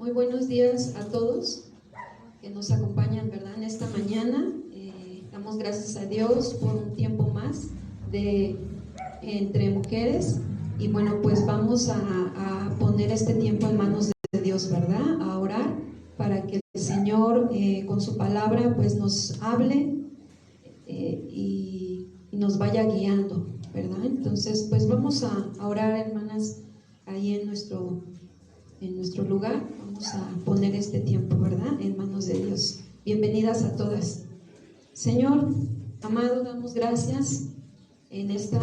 Muy buenos días a todos que nos acompañan, ¿verdad? En esta mañana. Damos gracias a Dios por un tiempo más entre mujeres. Y bueno, pues vamos a poner este tiempo en manos de Dios, ¿verdad? A orar para que el Señor con su palabra pues nos hable y nos vaya guiando, ¿verdad? Entonces pues vamos a orar, hermanas, ahí en nuestro lugar. Vamos a poner este tiempo, ¿verdad?, en manos de Dios. Bienvenidas a todas. Señor amado, damos gracias en esta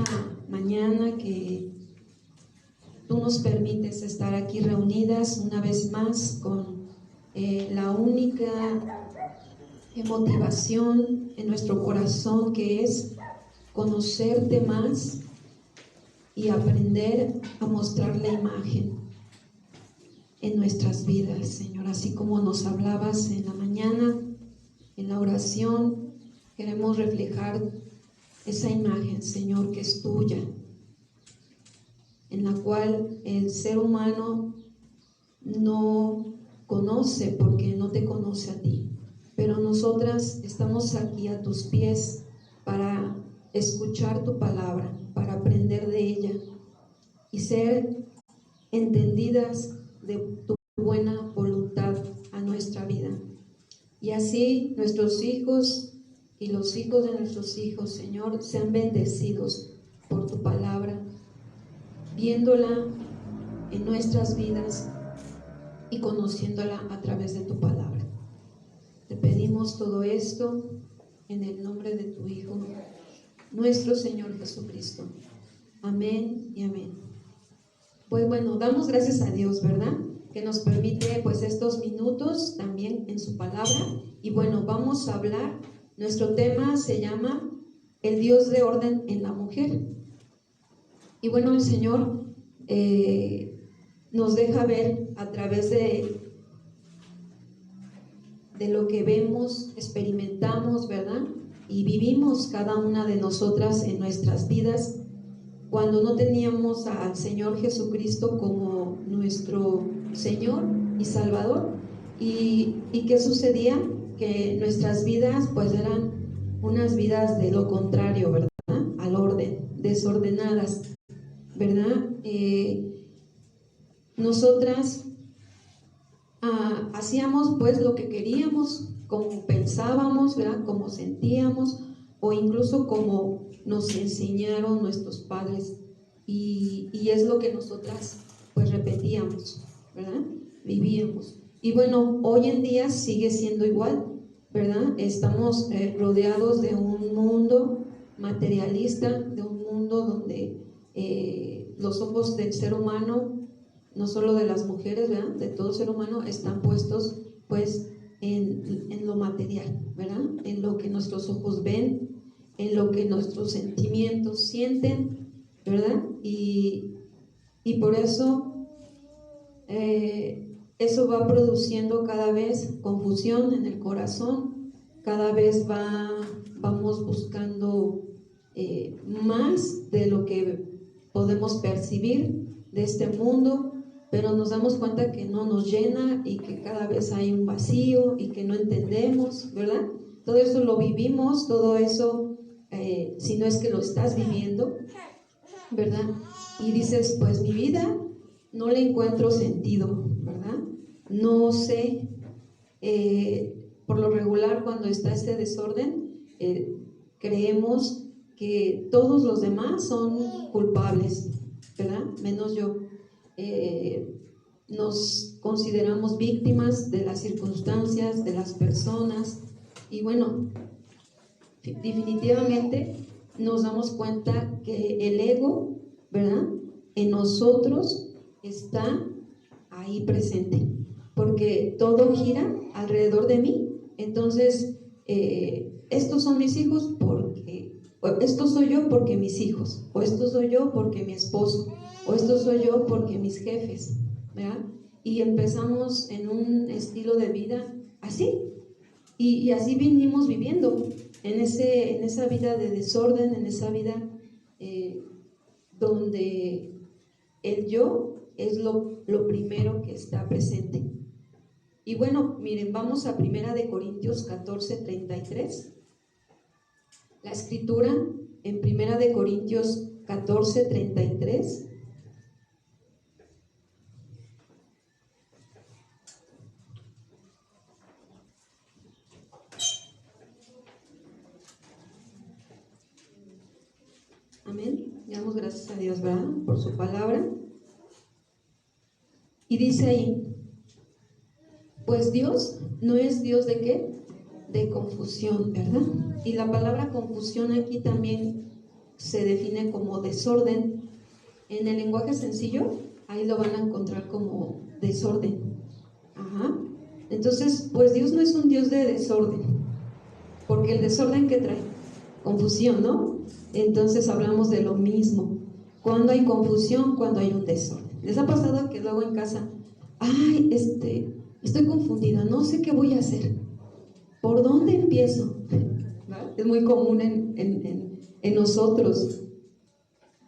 mañana que tú nos permites estar aquí reunidas una vez más con la única motivación en nuestro corazón, que es conocerte más y aprender a mostrar la imagen en nuestras vidas, Señor. Así como nos hablabas en la mañana, en la oración, queremos reflejar esa imagen, Señor, que es tuya, en la cual el ser humano no conoce porque no te conoce a ti. Pero nosotras estamos aquí a tus pies para escuchar tu palabra, para aprender de ella y ser entendidas de tu buena voluntad a nuestra vida. Y así nuestros hijos y los hijos de nuestros hijos, Señor, sean bendecidos por tu palabra, viéndola en nuestras vidas y conociéndola a través de tu palabra. Te pedimos todo esto en el nombre de tu Hijo, nuestro Señor Jesucristo. Amén y amén. Pues bueno, damos gracias a Dios, ¿verdad?, que nos permite pues estos minutos también en su palabra. Y bueno, vamos a hablar, nuestro tema se llama el Dios de orden en la mujer. Y bueno, el Señor nos deja ver a través de lo que vemos, experimentamos, ¿verdad?, y vivimos cada una de nosotras en nuestras vidas, cuando no teníamos al Señor Jesucristo como nuestro Señor y Salvador. ¿Y qué sucedía? Que nuestras vidas pues eran unas vidas de lo contrario, ¿verdad?, al orden, desordenadas, ¿verdad? Nosotras hacíamos pues lo que queríamos, como pensábamos, ¿verdad?, como sentíamos, o incluso como nos enseñaron nuestros padres, y es lo que nosotras pues repetíamos, ¿verdad?, vivíamos. Y bueno, hoy en día sigue siendo igual, ¿verdad? Estamos rodeados de un mundo materialista, de un mundo donde los ojos del ser humano, no solo de las mujeres, ¿verdad?, de todo ser humano, están puestos pues en lo material, ¿verdad?, en lo que nuestros ojos ven, en lo que nuestros sentimientos sienten, ¿verdad? Y por eso eso va produciendo cada vez confusión en el corazón. Cada vez vamos buscando más de lo que podemos percibir de este mundo, pero nos damos cuenta que no nos llena y que cada vez hay un vacío y que no entendemos, ¿verdad? Todo eso lo vivimos, todo eso, si no es que lo estás viviendo, ¿verdad? Y dices, pues mi vida no le encuentro sentido, ¿verdad? No sé, por lo regular cuando está este desorden, creemos que todos los demás son culpables, ¿verdad?, menos yo. Nos consideramos víctimas de las circunstancias, de las personas, y bueno, definitivamente nos damos cuenta que el ego, ¿verdad?, en nosotros está ahí presente, porque todo gira alrededor de mí. Entonces, estos son mis hijos porque, o esto soy yo porque mis hijos, o esto soy yo porque mi esposo, o esto soy yo porque mis jefes, ¿verdad? Y empezamos en un estilo de vida así, y así vinimos viviendo en esa vida de desorden, en esa vida donde el yo es lo primero que está presente. Y bueno, miren, vamos a 1 Corintios 14:33. La escritura en 1 Corintios 14:33. Amén. Damos gracias a Dios, ¿verdad? Por su palabra. Y dice ahí, pues Dios no es Dios de ¿qué? De confusión, ¿verdad? Y la palabra confusión aquí también se define como desorden. En el lenguaje sencillo, ahí lo van a encontrar como desorden. Ajá. Entonces, pues Dios no es un Dios de desorden, porque el desorden que trae confusión, ¿no? Entonces hablamos de lo mismo. Cuando hay confusión, cuando hay un desorden. ¿Les ha pasado que luego en casa, ay, estoy confundida, no sé qué voy a hacer? ¿Por dónde empiezo? ¿Verdad? Es muy común en nosotros,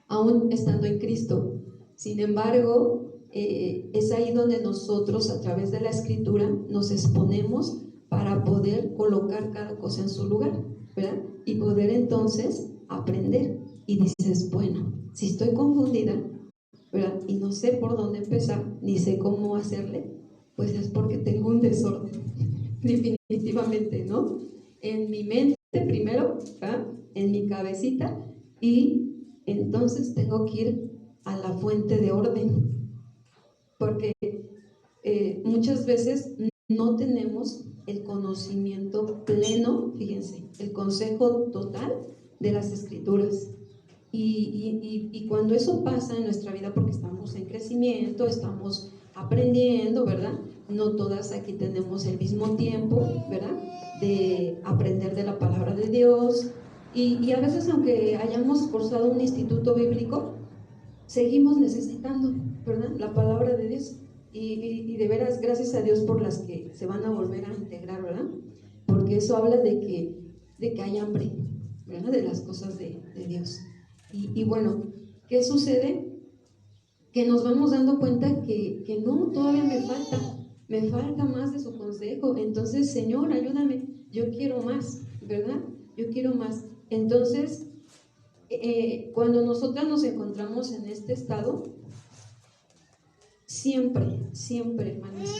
aún estando en Cristo. Sin embargo, es ahí donde nosotros, a través de la Escritura, nos exponemos para poder colocar cada cosa en su lugar, ¿verdad? Y poder entonces aprender. Y dices, bueno, si estoy confundida, ¿verdad? Y no sé por dónde empezar, ni sé cómo hacerle, pues es porque tengo un desorden, definitivamente, ¿no? En mi mente primero, ¿verdad? En mi cabecita, y entonces tengo que ir a la fuente de orden, porque muchas veces no tenemos el conocimiento pleno, fíjense, el consejo total de las Escrituras. Y cuando eso pasa en nuestra vida, porque estamos en crecimiento, estamos aprendiendo, ¿verdad? No todas aquí tenemos el mismo tiempo, ¿verdad? De aprender de la palabra de Dios. Y a veces, aunque hayamos cursado un instituto bíblico, seguimos necesitando, ¿verdad? La palabra de Dios. Y de veras, gracias a Dios por las que se van a volver a integrar, ¿verdad? Porque eso habla de que hay hambre, ¿verdad? De las cosas de Dios. Y bueno, ¿qué sucede? Que nos vamos dando cuenta que no, todavía me falta más de su consejo. Entonces, Señor, ayúdame, yo quiero más, ¿verdad? Yo quiero más. Entonces, cuando nosotras nos encontramos en este estado, siempre, hermanos,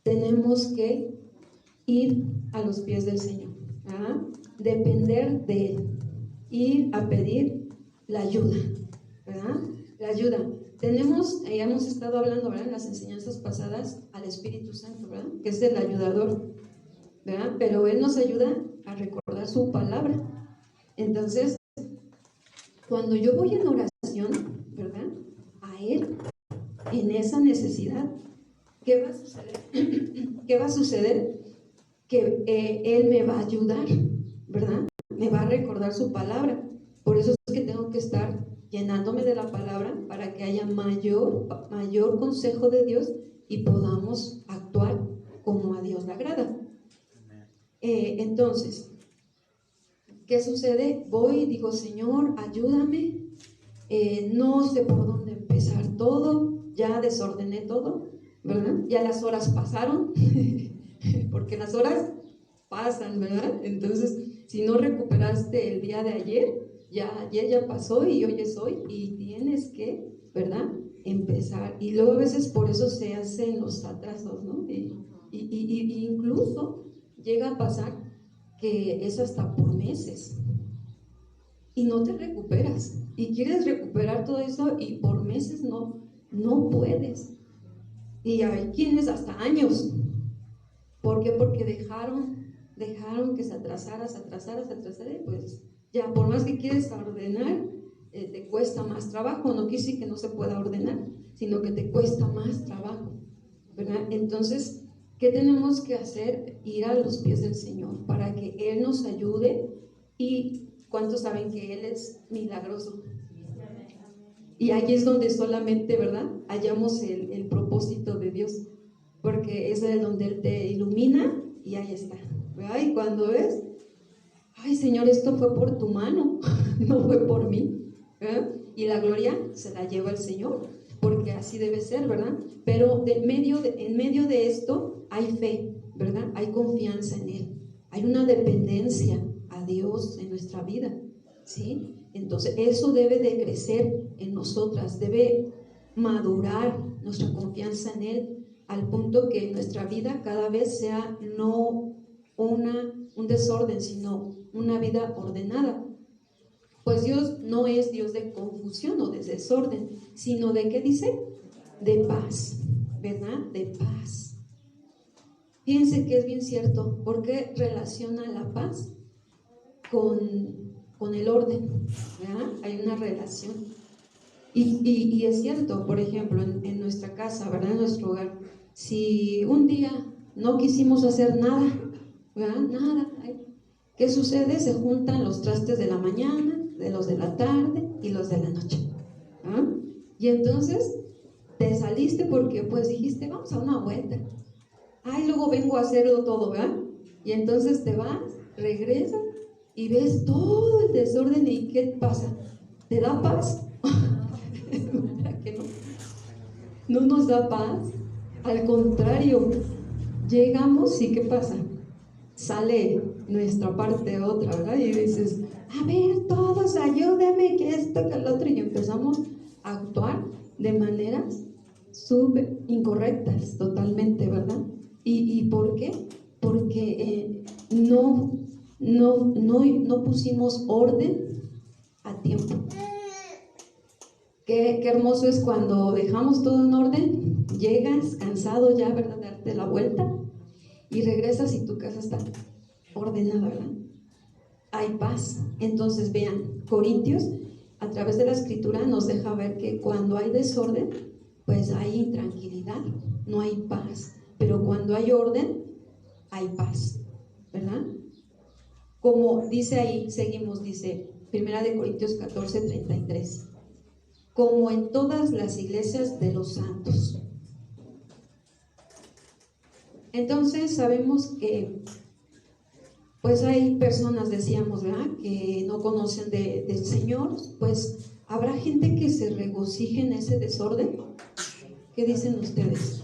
tenemos que ir a los pies del Señor, ¿verdad? Depender de Él, ir a pedir la ayuda, ¿verdad? La ayuda. Hemos estado hablando, ¿verdad? En las enseñanzas pasadas al Espíritu Santo, ¿verdad? Que es el ayudador, ¿verdad? Pero Él nos ayuda a recordar su palabra. Entonces, cuando yo voy en oración, ¿verdad? A Él, en esa necesidad, ¿qué va a suceder? ¿Qué va a suceder? Que Él me va a ayudar, ¿verdad? Me va a recordar su palabra. Por eso es que tengo que estar llenándome de la palabra para que haya mayor consejo de Dios y podamos actuar como a Dios le agrada. Entonces, ¿qué sucede? Voy y digo, Señor, ayúdame. No sé por dónde empezar todo, ya desordené todo, ¿verdad? Ya las horas pasaron, porque las horas pasan, ¿verdad? Entonces, si no recuperaste el día de ayer ya pasó y hoy es hoy, y tienes que, ¿verdad? Empezar. Y luego a veces por eso se hacen los atrasos, ¿no? Y incluso llega a pasar que es hasta por meses y no te recuperas, y quieres recuperar todo eso y por meses no puedes, y hay quienes hasta años. ¿Por qué? Porque dejaron que se atrasara, y pues ya por más que quieres ordenar, te cuesta más trabajo. No quiere decir que no se pueda ordenar, sino que te cuesta más trabajo, ¿verdad? Entonces, ¿qué tenemos que hacer? Ir a los pies del Señor para que Él nos ayude. ¿Y cuántos saben que Él es milagroso? Y ahí es donde solamente, ¿verdad?, hallamos el propósito de Dios, porque es el donde Él te ilumina y ahí está, ¿verdad? Y cuando ves, ay, Señor, esto fue por tu mano, no fue por mí, ¿verdad? Y la gloria se la lleva el Señor. porque así debe ser, ¿verdad? Pero en medio de esto hay fe, ¿verdad? Hay confianza en Él, hay una dependencia a Dios en nuestra vida, ¿sí? Entonces eso debe de crecer en nosotras, debe madurar nuestra confianza en Él al punto que nuestra vida cada vez sea no un desorden, sino una vida ordenada. Pues Dios no es Dios de confusión o de desorden, sino de, ¿qué dice? De paz, ¿verdad? De paz. Fíjense que es bien cierto, porque relaciona la paz con el orden, ¿verdad? Hay una relación. Y es cierto, por ejemplo, en nuestra casa, ¿verdad? En nuestro hogar, si un día no quisimos hacer nada, ¿verdad? Nada, ¿qué sucede? Se juntan los trastes de la mañana, de los de la tarde y los de la noche, ¿ah? Y entonces te saliste porque pues dijiste, vamos a una vuelta. Ay, luego vengo a hacerlo todo, ¿verdad? Y entonces te vas, regresas y ves todo el desorden. ¿Y qué pasa? ¿Te da paz? ¿Que no? No nos da paz. Al contrario, llegamos y ¿qué pasa? Sale nuestra parte otra, ¿verdad? Y dices, a ver, todos ayúdame, que esto, que el otro, y empezamos a actuar de maneras súper incorrectas, totalmente, ¿verdad? ¿Y por qué? Porque no pusimos orden a tiempo. Qué hermoso es cuando dejamos todo en orden, llegas cansado ya, ¿verdad? De darte la vuelta y regresas y tu casa está ordenada, ¿verdad? Hay paz. Entonces vean, Corintios a través de la escritura nos deja ver que cuando hay desorden, pues hay intranquilidad, no hay paz. Pero cuando hay orden, hay paz, ¿verdad? Como dice ahí, seguimos, dice 1 Corintios 14:33, como en todas las iglesias de los santos. Entonces sabemos que pues hay personas, decíamos, ¿verdad?, que no conocen del Señor. Pues habrá gente que se regocije en ese desorden. ¿Qué dicen ustedes?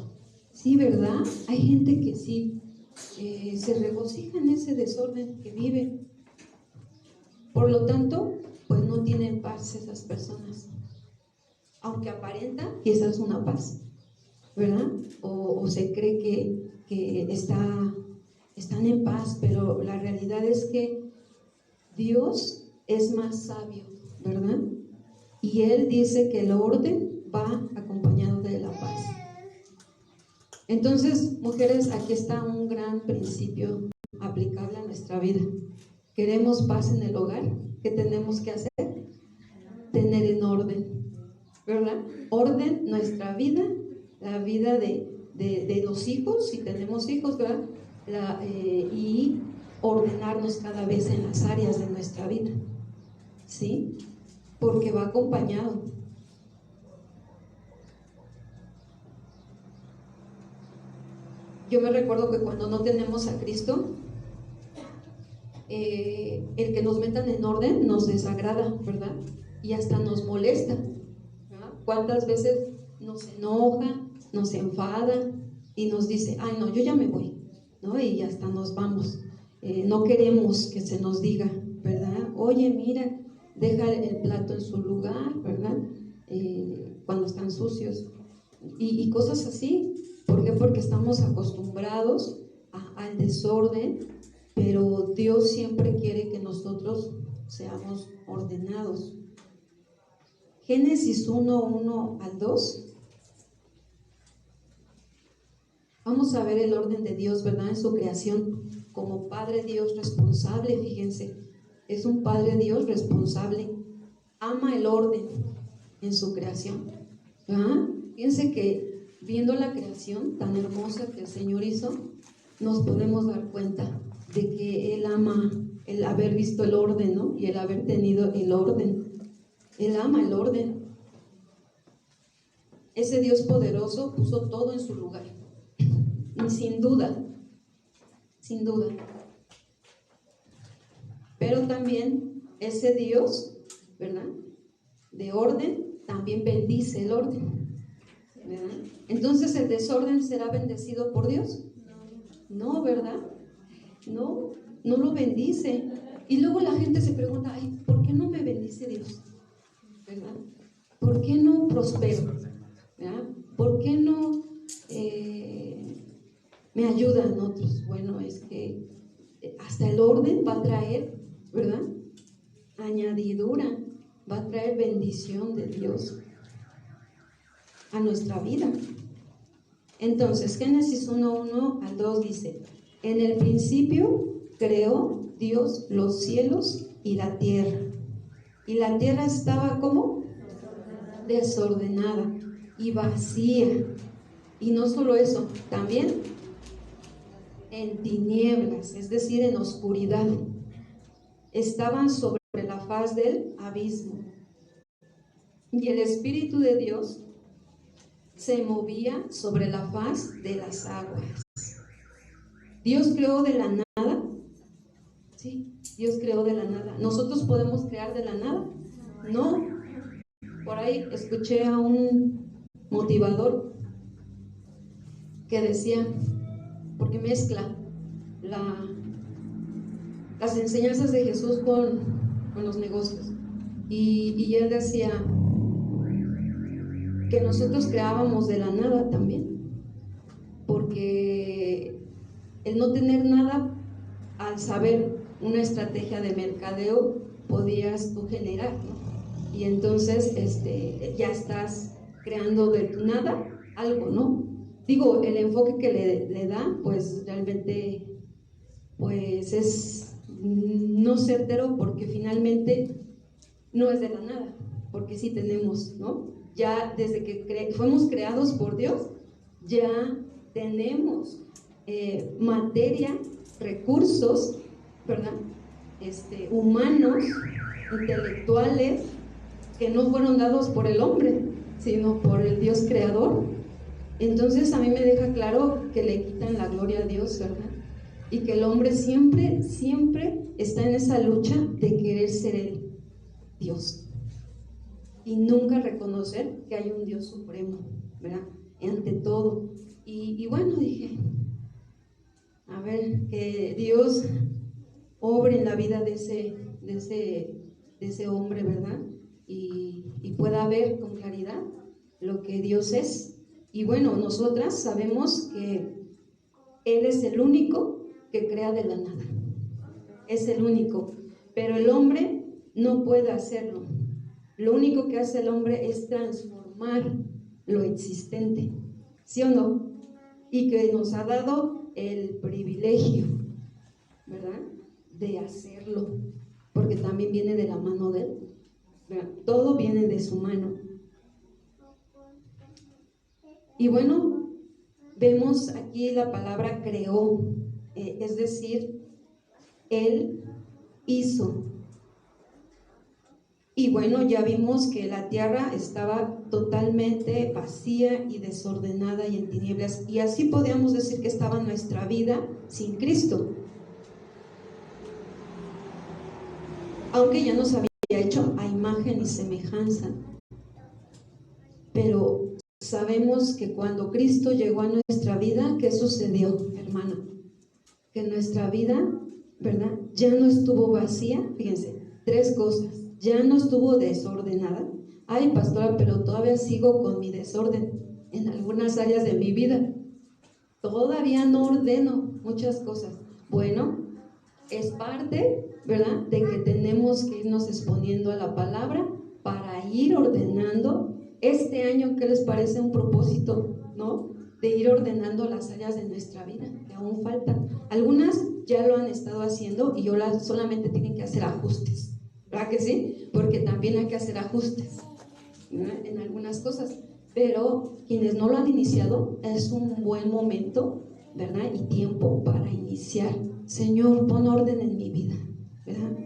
Sí, ¿verdad? Hay gente que sí se regocija en ese desorden que vive. Por lo tanto, pues no tienen paz esas personas. Aunque aparenta, y esa es una paz, ¿verdad? O se cree que están en paz, pero la realidad es que Dios es más sabio, ¿verdad? Y Él dice que el orden va acompañado de la paz. Entonces, mujeres, aquí está un gran principio aplicable a nuestra vida. ¿Queremos paz en el hogar? ¿Qué tenemos que hacer? Tener en orden, ¿verdad? Orden nuestra vida, la vida de los hijos, si tenemos hijos, ¿verdad? Y ordenarnos cada vez en las áreas de nuestra vida, ¿sí? Porque va acompañado. Yo me recuerdo que cuando no tenemos a Cristo, el que nos metan en orden nos desagrada, ¿verdad? Y hasta nos molesta, ¿verdad? ¿Cuántas veces nos enoja, nos enfada y nos dice, ay no, yo ya me voy, ¿no? Y hasta nos vamos. No queremos que se nos diga, ¿verdad? Oye, mira, deja el plato en su lugar, ¿verdad? Cuando están sucios y cosas así. ¿Por qué? Porque estamos acostumbrados al desorden, pero Dios siempre quiere que nosotros seamos ordenados. Génesis 1:1 al 2. Vamos a ver el orden de Dios, ¿verdad? En su creación, como Padre Dios responsable, fíjense, es un Padre Dios responsable, ama el orden en su creación, ¿verdad? Fíjense que viendo la creación tan hermosa que el Señor hizo, nos podemos dar cuenta de que Él ama el haber visto el orden, ¿no? Y el haber tenido el orden. Él ama el orden. Ese Dios poderoso puso todo en su lugar. Y sin duda. Pero también ese Dios, ¿verdad?, de orden, también bendice el orden. ¿verdad? Entonces, ¿el desorden será bendecido por Dios? No, ¿verdad? No, no lo bendice. Y luego la gente se pregunta, ay, ¿por qué no me bendice Dios? ¿Verdad? ¿Por qué no prospero? ¿Verdad? ¿Por qué no me ayudan otros? Bueno, es que hasta el orden va a traer, ¿verdad? Añadidura, va a traer bendición de Dios a nuestra vida. Entonces, Génesis 1:1 al 2 dice: en el principio creó Dios los cielos y la tierra. Y la tierra estaba ¿cómo? Desordenada y vacía. Y no solo eso, también en tinieblas, es decir, en oscuridad. Estaban sobre la faz del abismo. Y el Espíritu de Dios se movía sobre la faz de las aguas. Dios creó de la nada. Sí, Dios creó de la nada. ¿Nosotros podemos crear de la nada? No. Por ahí escuché a un motivador que decía, porque mezcla las enseñanzas de Jesús con los negocios. Y él decía que nosotros creábamos de la nada también, porque el no tener nada, al saber una estrategia de mercadeo, podías tú generar, ¿no? Y entonces ya estás creando de tu nada algo, ¿no? Digo, el enfoque que le da, pues realmente pues es no certero, porque finalmente no es de la nada, porque sí tenemos, ¿no? Ya desde que fuimos creados por Dios, ya tenemos materia, recursos, ¿verdad? Humanos, intelectuales, que no fueron dados por el hombre, sino por el Dios creador. Entonces a mí me deja claro que le quitan la gloria a Dios, ¿verdad? Y que el hombre siempre, siempre está en esa lucha de querer ser el Dios y nunca reconocer que hay un Dios supremo, ¿verdad? Ante todo. Y bueno, dije, a ver, que Dios obre en la vida de ese hombre, ¿verdad? Y pueda ver con claridad lo que Dios es. Y bueno, nosotras sabemos que Él es el único que crea de la nada. Es el único. Pero el hombre no puede hacerlo. Lo único que hace el hombre es transformar lo existente, ¿sí o no? Y que nos ha dado el privilegio, ¿verdad?, de hacerlo, porque también viene de la mano de él, ¿verdad? Todo viene de su mano. Y bueno, vemos aquí la palabra creó, es decir, él hizo. Y bueno, ya vimos que la tierra estaba totalmente vacía y desordenada y en tinieblas, y así podríamos decir que estaba nuestra vida sin Cristo, aunque ya nos había hecho a imagen y semejanza. Pero sabemos que cuando Cristo llegó a nuestra vida, ¿qué sucedió, hermana? Que nuestra vida, ¿verdad?, ya no estuvo vacía. Fíjense, 3 cosas. Ya no estuvo desordenada. Ay, pastora, pero todavía sigo con mi desorden en algunas áreas de mi vida. Todavía no ordeno muchas cosas. Bueno, es parte, ¿verdad?, de que tenemos que irnos exponiendo a la palabra para ir ordenando. Este año, ¿qué les parece un propósito, no? De ir ordenando las áreas de nuestra vida, que aún faltan. Algunas ya lo han estado haciendo y ahora solamente tienen que hacer ajustes, ¿verdad que sí? Porque también hay que hacer ajustes, ¿verdad?, en algunas cosas. Pero quienes no lo han iniciado, es un buen momento, ¿verdad?, y tiempo para iniciar. Señor, pon orden en mi vida, ¿verdad?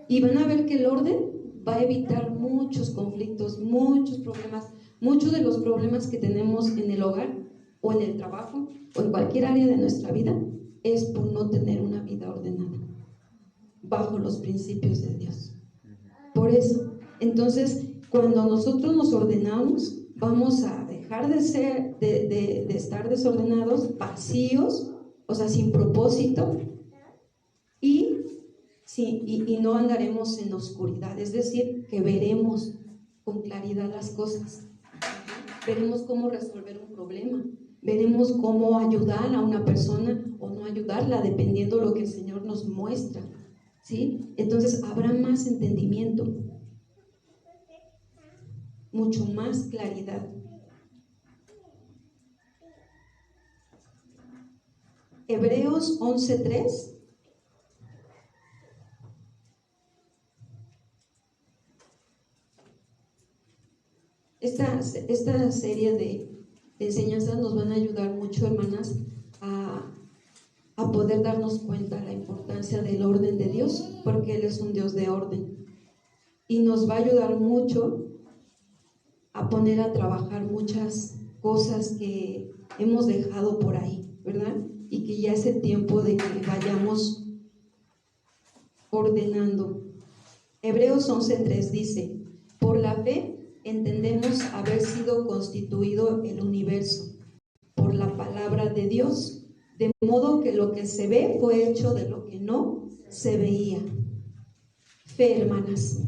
Y van a ver que el orden va a evitar muchos conflictos, muchos problemas, muchos de los problemas que tenemos en el hogar o en el trabajo o en cualquier área de nuestra vida, es por no tener una vida ordenada bajo los principios de Dios. Por eso, entonces, cuando nosotros nos ordenamos, vamos a dejar de ser, de estar desordenados, vacíos, o sea, sin propósito, y no andaremos en oscuridad, es decir, que veremos con claridad las cosas, veremos cómo resolver un problema, veremos cómo ayudar a una persona o no ayudarla, dependiendo de lo que el Señor nos muestra, ¿sí? Entonces habrá más entendimiento, mucho más claridad. Hebreos 11:3. Esta serie de enseñanzas nos van a ayudar mucho, hermanas, a poder darnos cuenta de la importancia del orden de Dios, porque Él es un Dios de orden. Y nos va a ayudar mucho a poner a trabajar muchas cosas que hemos dejado por ahí, ¿verdad? Y que ya es el tiempo de que vayamos ordenando. Hebreos 11:3 dice: por la fe entendemos haber sido constituido el universo por la palabra de Dios, de modo que lo que se ve fue hecho de lo que no se veía. Fe, hermanas.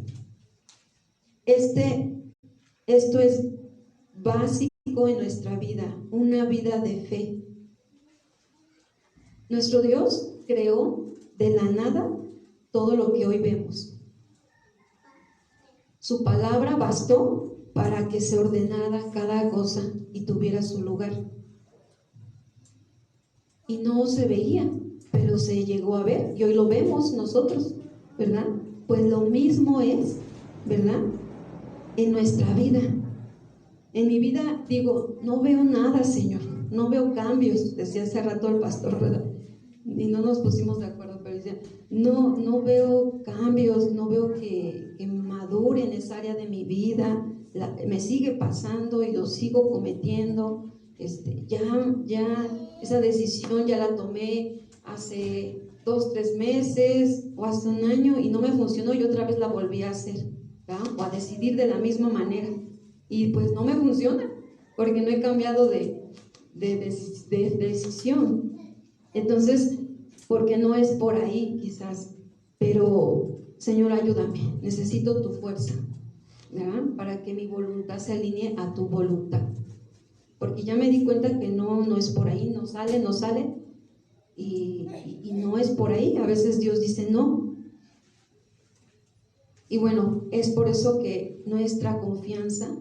Esto es básico en nuestra vida, una vida de fe. Nuestro Dios creó de la nada todo lo que hoy vemos. Su palabra bastó para que se ordenara cada cosa y tuviera su lugar. Y no se veía, pero se llegó a ver, y hoy lo vemos nosotros, ¿verdad? Pues lo mismo es, ¿verdad?, en nuestra vida. En mi vida, digo, no veo nada, Señor, no veo cambios, decía hace rato el pastor, ¿verdad? Y no nos pusimos de acuerdo, pero decía, no veo cambios, no veo que madure en esa área de mi vida, me sigue pasando y lo sigo cometiendo. Ya esa decisión ya la tomé hace 2, 3 meses o hace un año y no me funcionó, y otra vez la volví a hacer, ¿verdad? O a decidir de la misma manera, y pues no me funciona porque no he cambiado de decisión. Entonces, porque no es por ahí quizás, pero Señor, ayúdame, necesito tu fuerza, ¿verdad?, para que mi voluntad se alinee a tu voluntad, porque ya me di cuenta que no es por ahí, no sale y no es por ahí. A veces Dios dice no, y bueno, es por eso que nuestra confianza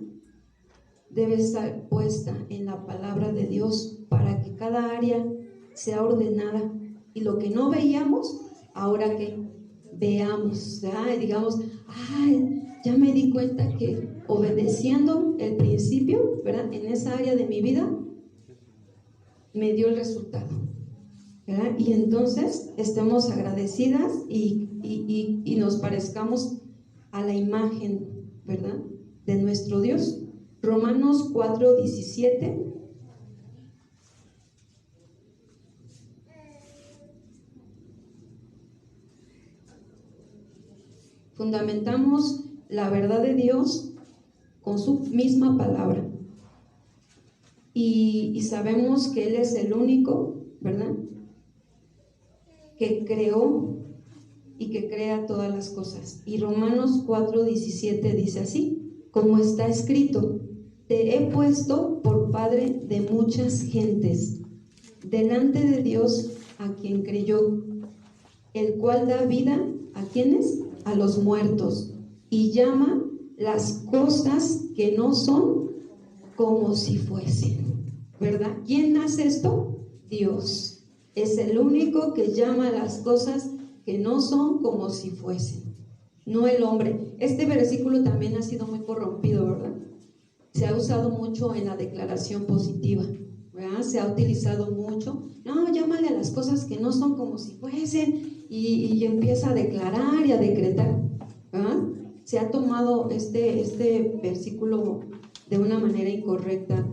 debe estar puesta en la palabra de Dios, para que cada área sea ordenada, y lo que no veíamos, ahora que veamos, ¿verdad? Y digamos, ya me di cuenta que obedeciendo el principio, ¿verdad?, en esa área de mi vida me dio el resultado, ¿verdad? Y entonces estemos agradecidas y nos parezcamos a la imagen, ¿verdad?, de nuestro Dios. Romanos 4:17. Fundamentamos la verdad de Dios con su misma palabra, y sabemos que Él es el único, ¿verdad?, que creó y que crea todas las cosas. Y Romanos 4:17 dice así: como está escrito, te he puesto por padre de muchas gentes, delante de Dios a quien creyó, el cual da vida ¿a quiénes? A los muertos, y llama las cosas que no son como si fuesen, ¿verdad? ¿Quién hace esto? Dios. Es el único que llama las cosas que no son como si fuesen, no el hombre. Este versículo también ha sido muy corrompido, ¿verdad? Se ha usado mucho en la declaración positiva, ¿verdad? Se ha utilizado mucho. No, llámale a las cosas que no son como si fuesen, y empieza a declarar y a decretar, ¿verdad? Se ha tomado este versículo de una manera incorrecta.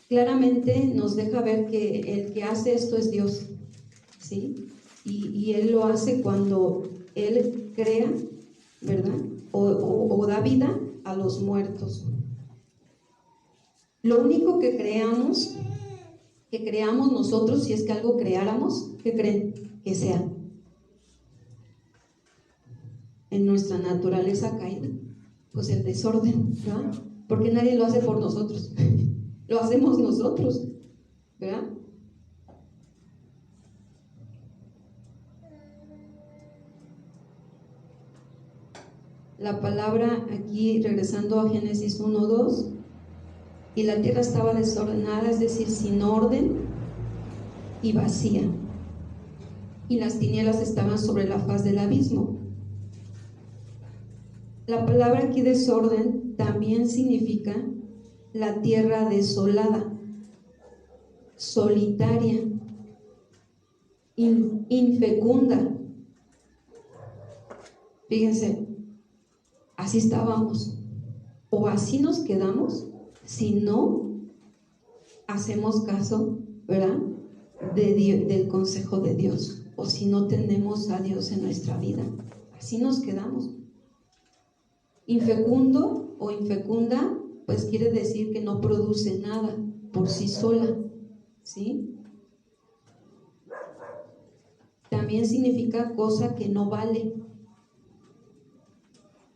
Claramente nos deja ver que el que hace esto es Dios, ¿sí? Y Él lo hace cuando Él crea, ¿verdad?, o da vida a los muertos. Lo único que creamos nosotros, si es que algo creáramos, ¿qué creen que sea? En nuestra naturaleza caída, pues el desorden, ¿verdad? Porque nadie lo hace por nosotros, lo hacemos nosotros, ¿verdad? La palabra aquí, regresando a Génesis 1:2, y la tierra estaba desordenada, es decir, sin orden y vacía, y las tinieblas estaban sobre la faz del abismo. La palabra aquí desorden también significa la tierra desolada, solitaria, infecunda. Fíjense, así estábamos, o así nos quedamos si no hacemos caso, ¿verdad?, del consejo de Dios, o si no tenemos a Dios en nuestra vida. Así nos quedamos. Infecundo o infecunda, pues quiere decir que no produce nada por sí sola, ¿sí? También significa cosa que no vale,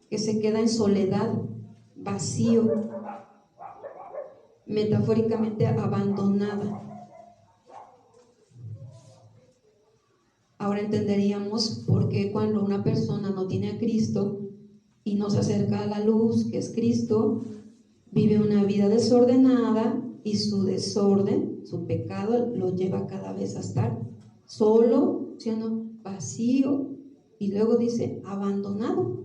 que se queda en soledad, vacío, metafóricamente abandonada. Ahora entenderíamos por qué cuando una persona no tiene a Cristo y no se acerca a la luz, que es Cristo, vive una vida desordenada, y su desorden, su pecado, lo lleva cada vez a estar solo, siendo vacío, y luego dice abandonado.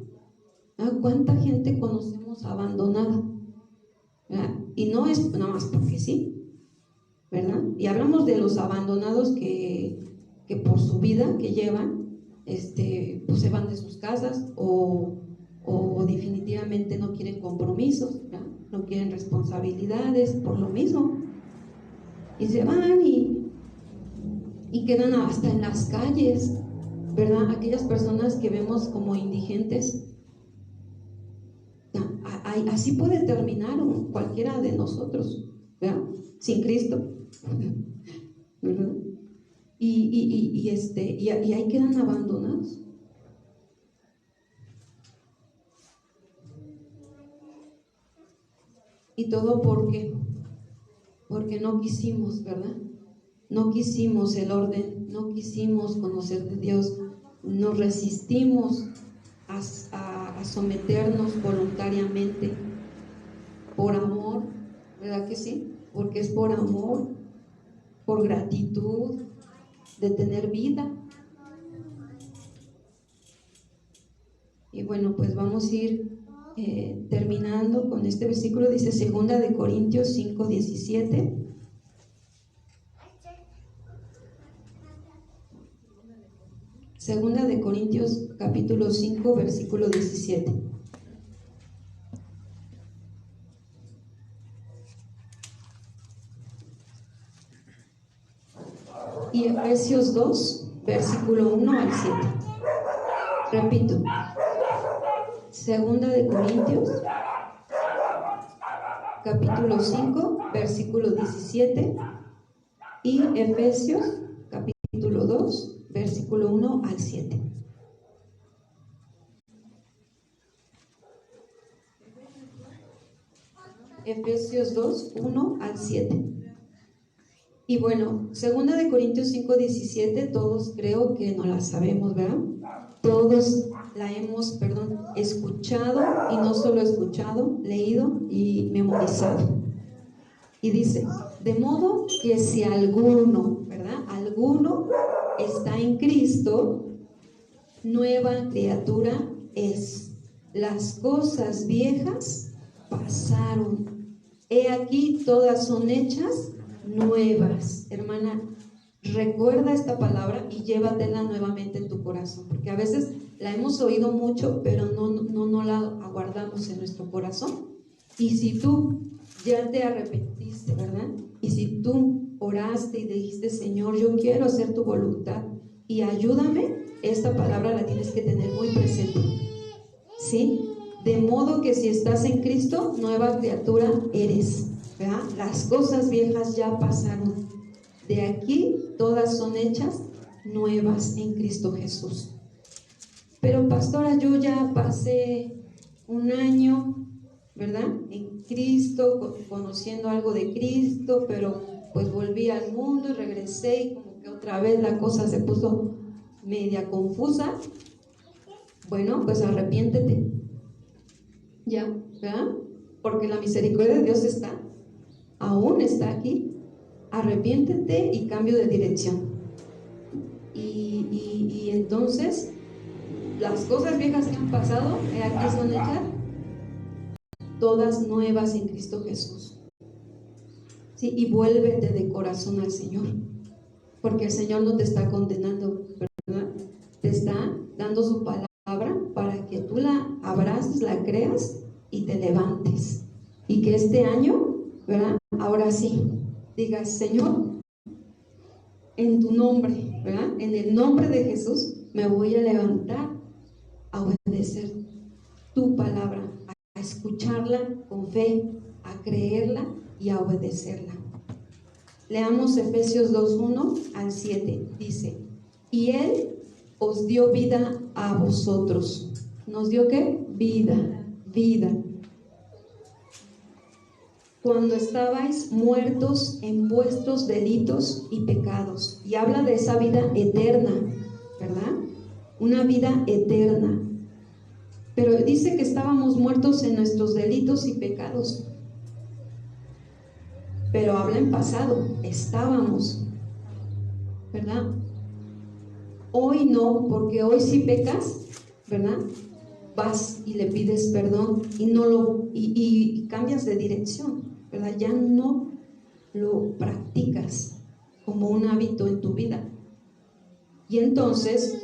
¿Cuánta gente conocemos abandonada? ¿Verdad? Y no es nada más porque sí, ¿verdad? Y hablamos de los abandonados que por su vida que llevan, pues se van de sus casas, o definitivamente no quieren compromisos, ¿verdad? No quieren responsabilidades por lo mismo, y se van y quedan hasta en las calles, ¿verdad? Aquellas personas que vemos como indigentes. Así puede terminar cualquiera de nosotros, ¿verdad? Sin Cristo, ¿verdad? Y ahí quedan abandonados. Y todo porque no quisimos, ¿verdad? No quisimos el orden, no quisimos conocer de Dios, nos resistimos a someternos voluntariamente por amor, ¿verdad que sí? Porque es por amor, por gratitud de tener vida. Y bueno, pues vamos a ir terminando con este versículo. Dice 2 de Corintios 5:17. Segunda de Corintios capítulo 5 versículo 17. Y Efesios 2 versículo 1 al 7. Repito, Segunda de Corintios capítulo 5 versículo 17 y Efesios capítulo 2 versículo 1 al 7. Efesios 2, 1 al 7. Y bueno, 2 de Corintios 5, 17, todos creo que no la sabemos, ¿verdad? Todos la hemos, escuchado, y no solo escuchado, leído y memorizado. Y dice, de modo que si alguno, ¿verdad? Alguno está en Cristo, nueva criatura es. Las cosas viejas pasaron, he aquí todas son hechas nuevas. Hermana, recuerda esta palabra y llévatela nuevamente en tu corazón, porque a veces la hemos oído mucho, pero no la aguardamos en nuestro corazón. Y si tú ya te arrepentiste, ¿verdad? Y si tú oraste y dijiste, Señor, yo quiero hacer tu voluntad y ayúdame, esta palabra la tienes que tener muy presente, ¿sí? De modo que si estás en Cristo, nueva criatura eres. ¿verdad? Las cosas viejas ya pasaron. De aquí todas son hechas nuevas en Cristo Jesús. Pero pastora, yo ya pasé un año, ¿verdad?, en Cristo, conociendo algo de Cristo, pero pues volví al mundo y regresé y como que otra vez la cosa se puso media confusa. Bueno, pues arrepiéntete, ya, ¿verdad? Porque la misericordia de Dios aún está aquí. Arrepiéntete y cambio de dirección. Y entonces las cosas viejas que han pasado, aquí son hechas todas nuevas en Cristo Jesús. Sí, y vuélvete de corazón al Señor, porque el Señor no te está condenando, ¿verdad? Te está dando su palabra para que tú la abraces, la creas y te levantes. Y que este año, ¿verdad?, ahora sí, digas: Señor, en tu nombre, ¿verdad?, en el nombre de Jesús, me voy a levantar a obedecer tu palabra, a escucharla con fe, a creerla y a obedecerla. Leamos Efesios 2:1 al 7. Dice: y Él os dio vida a vosotros. ¿Nos dio qué? Vida, vida. Cuando estabais muertos en vuestros delitos y pecados. Y habla de esa vida eterna, ¿verdad? Una vida eterna. Pero dice que estábamos muertos en nuestros delitos y pecados. Pero habla en pasado, estábamos, ¿verdad? Hoy no, porque hoy si pecas, ¿verdad?, vas y le pides perdón y cambias de dirección, ¿verdad? Ya no lo practicas como un hábito en tu vida. Y entonces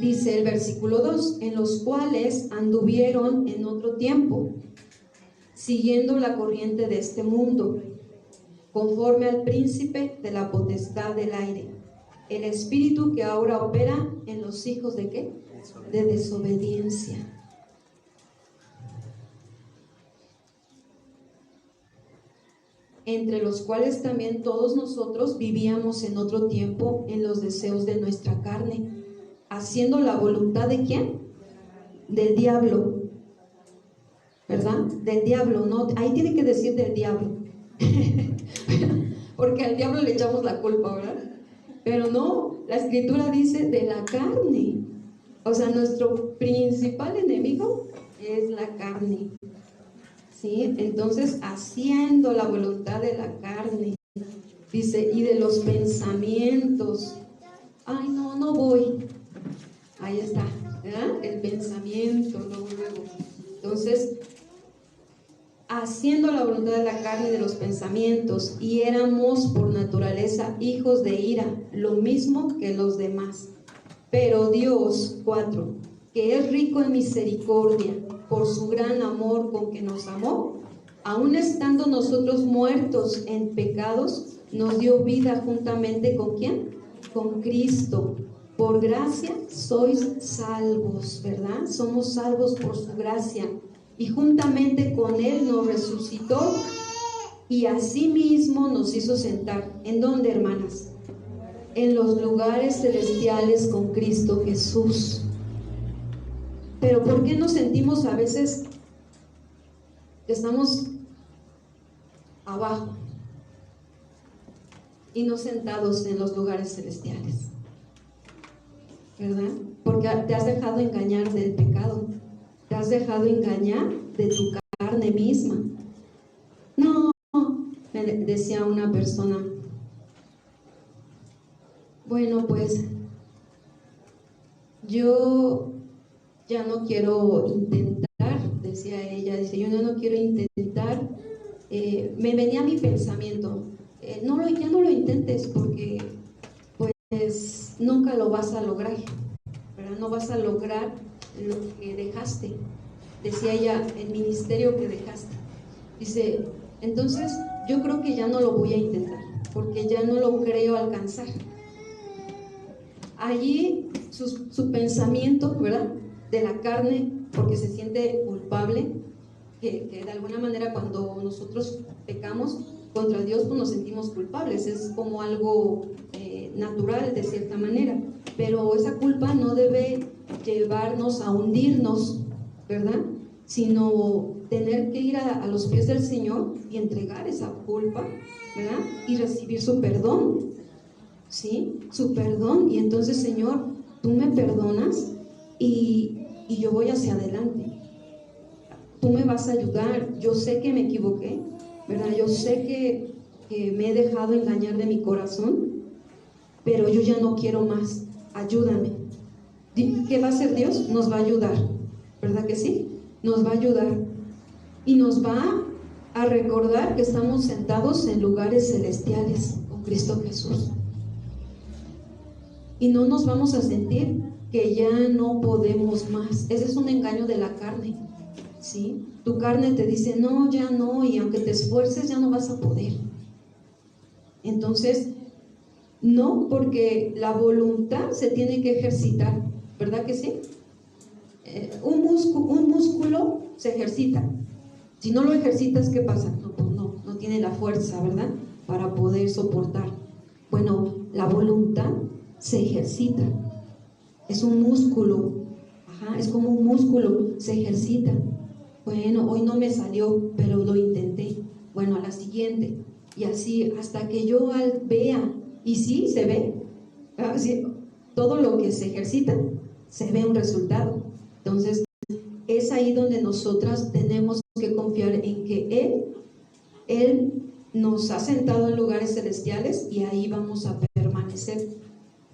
dice el versículo 2: en los cuales anduvieron en otro tiempo, siguiendo la corriente de este mundo, conforme al príncipe de la potestad del aire, el espíritu que ahora opera en los hijos ¿de qué? De desobediencia. Entre los cuales también todos nosotros vivíamos en otro tiempo en los deseos de nuestra carne, haciendo la voluntad ¿de quién? Del diablo, ¿verdad? Del diablo, ¿no? Ahí tiene que decir del diablo. Porque al diablo le echamos la culpa, ¿verdad? Pero no, la escritura dice de la carne. O sea, nuestro principal enemigo es la carne, ¿sí? Entonces, haciendo la voluntad de la carne, dice, y de los pensamientos. Ay, no voy. Ahí está, ¿verdad? El pensamiento, luego. Entonces, haciendo la voluntad de la carne y de los pensamientos, y éramos por naturaleza hijos de ira, lo mismo que los demás. Pero Dios, 4, que es rico en misericordia, por su gran amor con que nos amó, aun estando nosotros muertos en pecados, nos dio vida juntamente ¿con quién? Con Cristo. Por gracia sois salvos, ¿verdad? Somos salvos por su gracia. Y juntamente con Él nos resucitó y asimismo nos hizo sentar. ¿En dónde, hermanas? En los lugares celestiales con Cristo Jesús. Pero ¿por qué nos sentimos a veces que estamos abajo y no sentados en los lugares celestiales? ¿Verdad? Porque te has dejado engañar del pecado, te has dejado engañar de tu carne misma. No, me decía una persona, bueno, pues yo ya no quiero intentar, decía ella, dice, yo no quiero intentar, me venía mi pensamiento, ya no lo intentes porque pues nunca lo vas a lograr, ¿verdad? No vas a lograr lo que dejaste, decía ella, el ministerio que dejaste. Dice, entonces yo creo que ya no lo voy a intentar porque ya no lo creo alcanzar. Allí su pensamiento, ¿verdad?, de la carne, porque se siente culpable, que de alguna manera cuando nosotros pecamos contra Dios, pues nos sentimos culpables, es como algo natural de cierta manera, pero esa culpa no debe llevarnos a hundirnos, ¿verdad? Sino tener que ir a los pies del Señor y entregar esa culpa, ¿verdad? Y recibir su perdón, ¿sí? Su perdón, y entonces, Señor, tú me perdonas y yo voy hacia adelante. Tú me vas a ayudar, yo sé que me equivoqué, ¿verdad? Yo sé que me he dejado engañar de mi corazón, pero yo ya no quiero más, ayúdame. ¿Qué va a hacer Dios? Nos va a ayudar, ¿verdad que sí? Nos va a ayudar y nos va a recordar que estamos sentados en lugares celestiales con Cristo Jesús. Y no nos vamos a sentir que ya no podemos más. Ese es un engaño de la carne, ¿sí? Tu carne te dice, no, ya no, y aunque te esfuerces ya no vas a poder. Entonces, no, porque la voluntad se tiene que ejercitar, ¿verdad que sí? Un músculo se ejercita. Si no lo ejercitas, ¿qué pasa? No, pues no tiene la fuerza, ¿verdad? Para poder soportar. Bueno, la voluntad se ejercita. Es un músculo, es como un músculo, se ejercita. Bueno, hoy no me salió, pero lo intenté. Bueno, a la siguiente. Y así hasta que yo vea, y sí, se ve. Sí, todo lo que se ejercita, se ve un resultado. Entonces, es ahí donde nosotras tenemos que confiar en que Él nos ha sentado en lugares celestiales y ahí vamos a permanecer,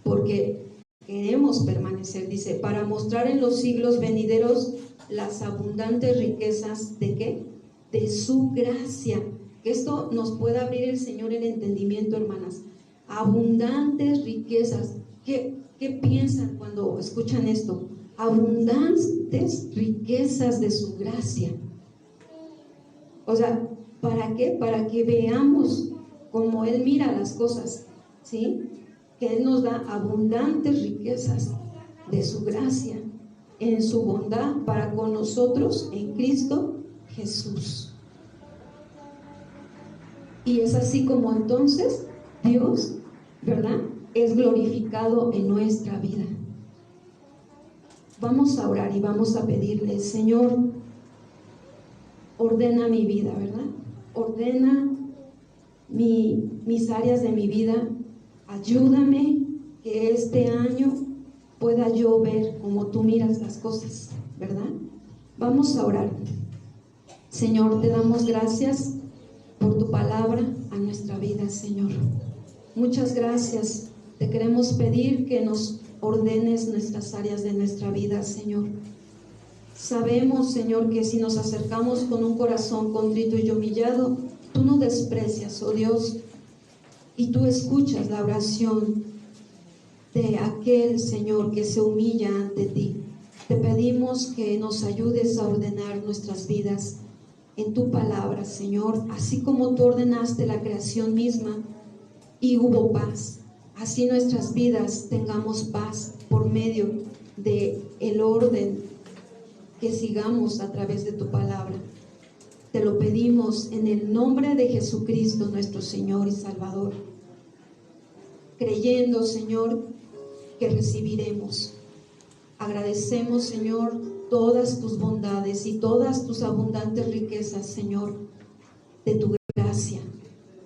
porque queremos permanecer, dice, para mostrar en los siglos venideros las abundantes riquezas ¿de qué? De su gracia. Que esto nos pueda abrir el Señor el entendimiento, hermanas. Abundantes riquezas. ¿Qué piensan cuando escuchan esto? Abundantes riquezas de su gracia. O sea, ¿para qué? Para que veamos cómo Él mira las cosas, ¿sí? Que Él nos da abundantes riquezas de su gracia, en su bondad para con nosotros en Cristo Jesús. Y es así como entonces Dios, ¿verdad?, es glorificado en nuestra vida. Vamos a orar y vamos a pedirle, Señor, ordena mi vida, ¿verdad? Ordena mis áreas de mi vida. Ayúdame que este año pueda yo ver como tú miras las cosas, ¿verdad? Vamos a orar. Señor, te damos gracias por tu palabra a nuestra vida, Señor. Muchas gracias. Te queremos pedir que nos ordenes nuestras áreas de nuestra vida, Señor. Sabemos, Señor, que si nos acercamos con un corazón contrito y humillado, tú no desprecias, oh Dios, y tú escuchas la oración de aquel, Señor, que se humilla ante ti. Te pedimos que nos ayudes a ordenar nuestras vidas en tu palabra, Señor, así como tú ordenaste la creación misma y hubo paz. Así nuestras vidas tengamos paz por medio de el orden que sigamos a través de tu palabra. Te lo pedimos en el nombre de Jesucristo, nuestro Señor y Salvador, creyendo, Señor, que recibiremos. Agradecemos, Señor, todas tus bondades y todas tus abundantes riquezas, Señor, de tu gracia,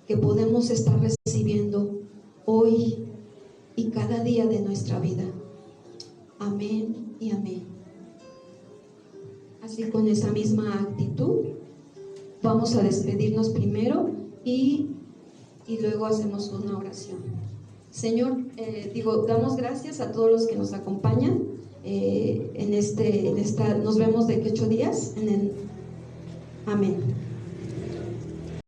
que podemos estar recibiendo hoy y cada día de nuestra vida. Amén y amén. Así, con esa misma actitud, vamos a despedirnos primero y luego hacemos una oración. Señor, damos gracias a todos los que nos acompañan nos vemos de 8 días. Amén.